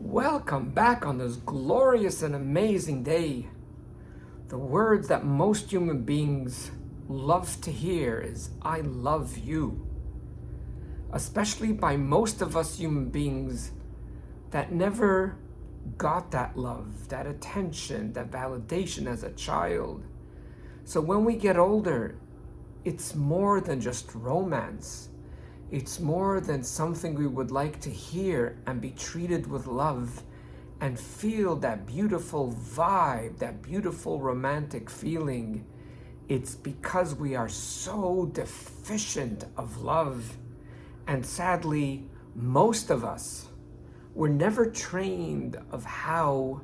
Welcome back on this glorious and amazing day. The words that most human beings love to hear is, I love you. Especially by most of us human beings that never got that love, that attention, that validation as a child. So when we get older, it's more than just romance. It's more than something we would like to hear and be treated with love and feel that beautiful vibe, that beautiful romantic feeling. It's because we are so deficient of love. And sadly, most of us were never trained of how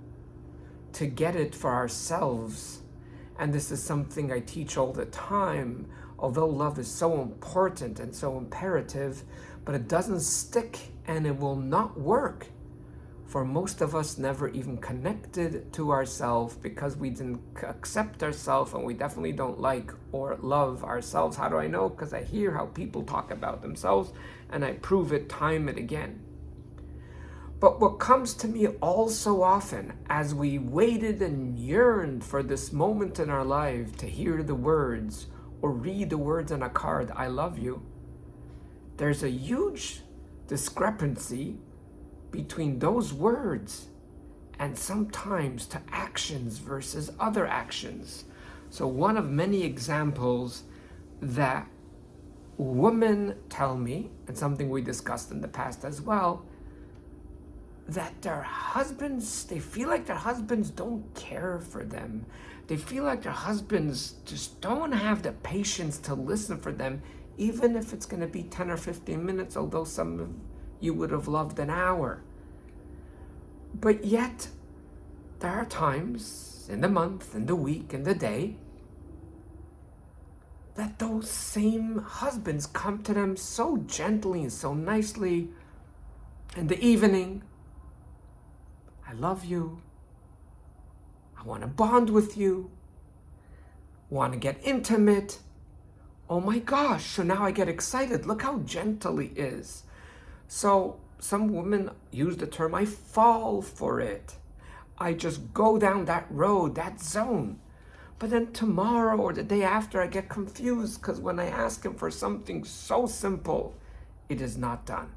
to get it for ourselves. And this is something I teach all the time. Although love is so important and so imperative, but it doesn't stick and it will not work. For most of us never even connected to ourselves because we didn't accept ourselves, and we definitely don't like or love ourselves. How do I know? Because I hear how people talk about themselves and I prove it time and again. But what comes to me all so often as we waited and yearned for this moment in our life to hear the words or read the words on a card, I love you, there's a huge discrepancy between those words and sometimes to actions versus other actions. So one of many examples that women tell me, and something we discussed in the past as well, that their husbands, they feel like their husbands don't care for them. They feel like their husbands just don't have the patience to listen for them, even if it's going to be 10 or 15 minutes, although some of you would have loved an hour. But yet, there are times in the month, in the week, in the day, that those same husbands come to them so gently and so nicely in the evening. I love you. I want to bond with you. Want to get intimate. Oh my gosh, so now I get excited. Look how gentle he is. So some women use the term, I fall for it. I just go down that road, that zone. But then tomorrow or the day after, I get confused because when I ask him for something so simple, it is not done.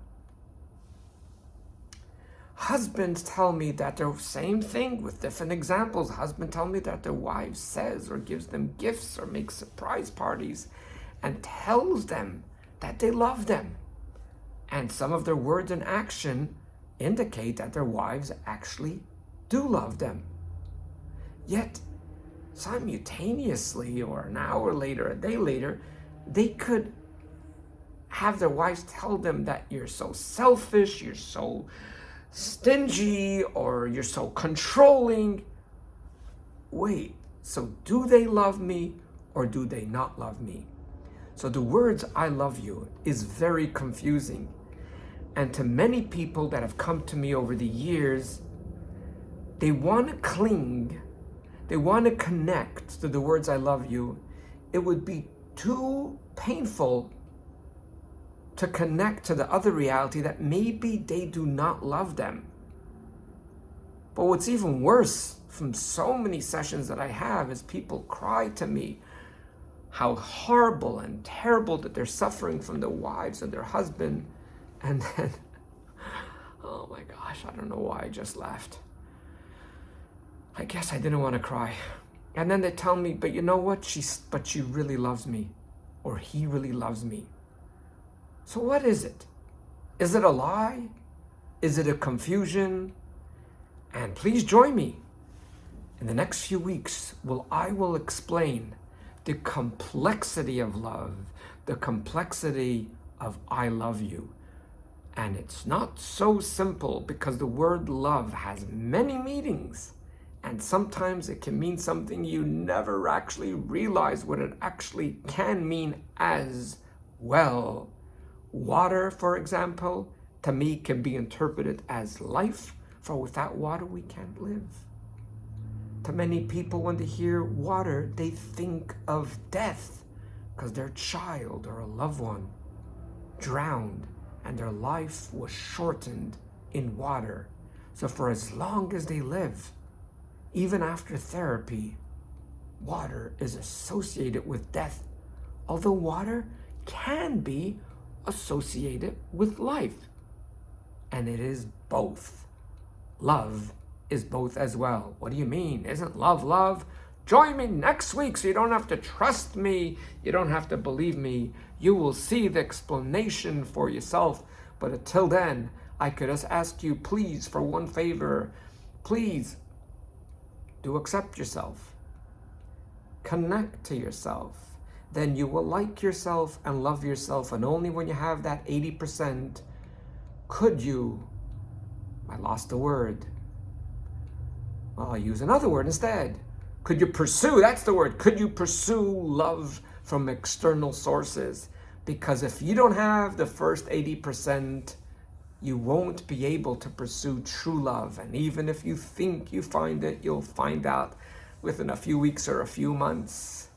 Husbands tell me that the same thing with different examples. Husbands tell me that their wife says or gives them gifts or makes surprise parties and tells them that they love them. And some of their words and action indicate that their wives actually do love them. Yet, simultaneously, or an hour later, a day later, they could have their wives tell them that you're so selfish, you're so stingy, or you're so controlling. Wait, so do they love me or do they not love me? So the words I love you is very confusing. And to many people that have come to me over the years, they want to cling, they want to connect to the words I love you. It would be too painful to connect to the other reality that maybe they do not love them. But what's even worse from so many sessions that I have is people cry to me how horrible and terrible that they're suffering from their wives and their husband. And then, oh my gosh, I don't know why I just laughed. I guess I didn't want to cry. And then they tell me, but you know what? She really loves me, or he really loves me. So what is it? Is it a lie? Is it a confusion? And please join me in the next few weeks. I will explain the complexity of love, the complexity of I love you. And it's not so simple because the word love has many meanings. And sometimes it can mean something you never actually realize what it actually can mean as well. Water, for example, to me can be interpreted as life, for without water we can't live. To many people, when they hear water, they think of death because their child or a loved one drowned and their life was shortened in water. So for as long as they live, even after therapy, water is associated with death, although water can be associated with life. And it is both. Love is both as well. What do you mean? Isn't love love? Join me next week so you don't have to trust me. You don't have to believe me. You will see the explanation for yourself. But until then, I could just ask you, please, for one favor. Please, do accept yourself. Connect to yourself. Then you will like yourself and love yourself. And only when you have that 80% could you, I lost the word. Well, I'll use another word instead. Could you pursue, that's the word, could you pursue love from external sources? Because if you don't have the first 80%, you won't be able to pursue true love. And even if you think you find it, you'll find out within a few weeks or a few months.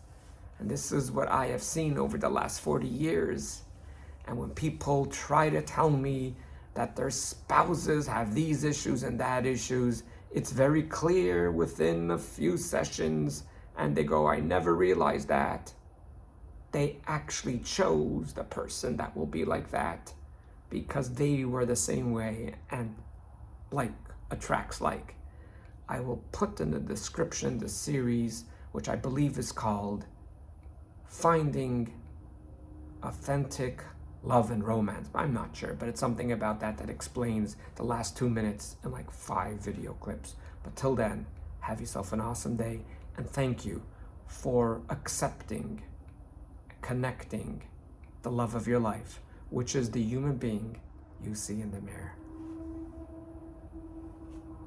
And this is what I have seen over the last 40 years. And when people try to tell me that their spouses have these issues and that issues, it's very clear within a few sessions, and they go, I never realized that. They actually chose the person that will be like that because they were the same way, and like attracts like. I will put in the description the series, which I believe is called Finding Authentic Love and Romance. I'm not sure, but it's something about that explains the last 2 minutes in like 5 video clips. But till then, have yourself an awesome day, and thank you for accepting, connecting the love of your life, which is the human being you see in the mirror.